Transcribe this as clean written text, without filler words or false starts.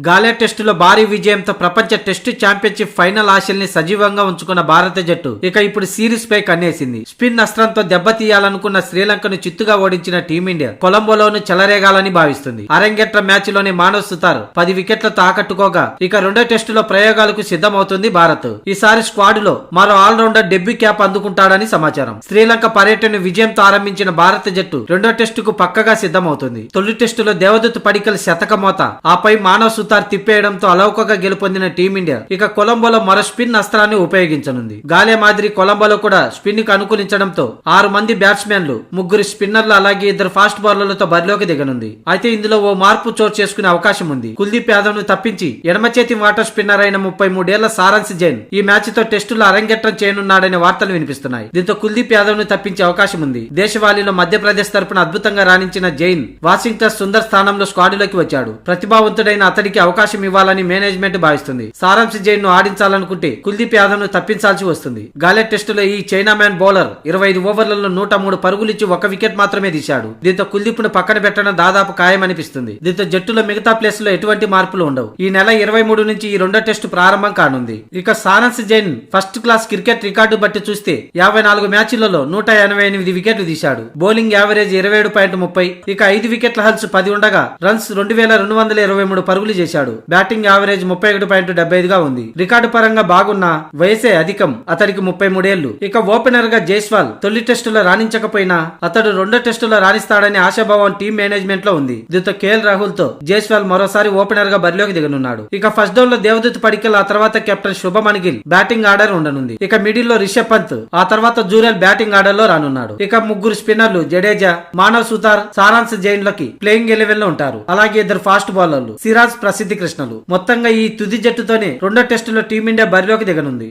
గాలే టెస్టులో భారీ విజయంతో ప్రపంచ టెస్టు ఛాంపియన్షిప్ ఫైనల్ ఆశల్ని సజీవంగా ఉంచుకున్న భారత జట్టు ఇక ఇప్పుడు సిరీస్ పై కన్నేసింది. స్పిన్ అస్త్రంతో దెబ్బతీయాలనుకున్న శ్రీలంకను చిత్తుగా ఓడించిన టీమిండియా కొలంబోలోను చెలరేగాలని భావిస్తుంది. అరంగేట్ర మ్యాచ్ లోని మానవ్ సుతార్ 10 వికెట్లతో ఆకట్టుకోగా ఇక రెండో టెస్టులో ప్రయోగాలకు సిద్ధమవుతుంది భారత్. ఈసారి స్క్వాడ్ లో మరో ఆల్రౌండర్ డెబ్యూ క్యాప్ అందుకుంటాడని సమాచారం. శ్రీలంక పర్యటన విజయంతో ఆరంభించిన భారత జట్టు రెండో టెస్టుకు పక్కగా సిద్ధమవుతుంది. తొలి టెస్టులో దేవదత్ పడికల్ శతకమోత, ఆపై మానవ్ సుతార్ తిప్పేయడంతో అలౌకగా గెలుపొందిన టీమిండియా ఇక కొలంబోలో మరో స్పిన్ అస్త్రాన్ని ఉపయోగించనుంది. గాలే మాదిరి కొలంబోలో కూడా స్పిన్ కు అనుకూలించడంతో 6 మంది బ్యాట్స్మెన్లు, 3 స్పిన్నర్లు అలాగే 2 ఫాస్ట్ బౌలర్లతో బరిలోకి దిగనుంది. అయితే ఇందులో ఓ మార్పు చోటు చేసుకునే అవకాశం ఉంది. కుల్దీప్ యాదవ్ ను తప్పించి ఎడమ చేతి వాటర్ స్పిన్నర్ అయిన 33 ఏళ్ల సారాంశ్ జైన్ ఈ మ్యాచ్ తో టెస్టులో అరంగేట్రం చేయనున్నాడనే వార్తలు వినిపిస్తున్నాయి. దీంతో కుల్దీప్ యాదవ్ ను తప్పించే అవకాశం ఉంది. దేశవాళీలో మధ్యప్రదేశ్ తరపున అద్భుతంగా రాణించిన జైన్ వాషింగ్టన్ సుందర్ స్థానంలో స్క్వాడ్లోకి వచ్చాడు. ప్రతిభావంతుడైన అతడికి అవకాశం ఇవ్వాలని మేనేజ్మెంట్ భావిస్తుంది. సారాంశ్ జైన్ ను ఆడించాలనుకుంటే కుల్దీప్ యాదవ్ ను తప్పించాల్సి వస్తుంది. గాలే టెస్టులో ఈ చైనా మ్యాన్ బౌలర్ 25 ఓవర్లలో 103 పరుగులిచ్చి 1 వికెట్ మాత్రమే తీశాడు. దీంతో కుల్దీప్ ను పక్కన పెట్టడం దాదాపు ఖాయమనిపిస్తుంది. దీంతో జట్టులో మిగతా ప్లేస్ లో ఎటువంటి మార్పులు ఉండవు. ఈ నెల 23 నుంచి ఈ రెండో టెస్టు ప్రారంభం కానుంది. ఇక Saransh Jain first class cricket record బట్టి చూస్తే 54 మ్యాచ్లలో 188 వికెట్లు తీశాడు. Bowling average 27.30. ఇక 5 వికెట్ల హల్స్ 10 ఉండగా రన్స్ 2223 పరుగులు చేశాడు. బ్యాటింగ్ యావరేజ్ 31.75 గా ఉంది. రికార్డు పరంగా బాగున్నా వయసే అధికం. అతడికి 33 ఏళ్లు. ఇక ఓపెనర్ గా జైస్వాల్ తొలి టెస్టులో రాణించకపోయినా అతడు రెండో టెస్టులో రాణిస్తాడని ఆశాభావం టీం మేనేజ్మెంట్ లో ఉంది. దీంతో కేఎల్ రాహుల్ తో జైస్వాల్ మరోసారి ఓపెనర్ గా బరిలోకి దిగనున్నాడు. ఇక ఫస్ట్ డౌన్ లో దేవదత్ పడికల్, ఆ తర్వాత captain Shubman Gill batting order ఉండనుంది. ఇక మిడిల్ లో రిషబ్ పంత్, ఆ తర్వాత జూరెల్ బ్యాటింగ్ ఆర్డర్ లో రానున్నాడు. ఇక 3 స్పిన్నర్లు జడేజా, మానవ్ సుతార్, సారాంశ్ జైన్ లకి ప్లేయింగ్ 11 లో ఉంటారు. అలాగే 2 ఫాస్ట్ బౌలర్లు సిరాజ్, ప్రసిద్ధి కృష్ణలు. మొత్తంగా ఈ తుది జట్టుతోనే రెండో టెస్టులో టీమిండియా బరిలోకి దిగనుంది.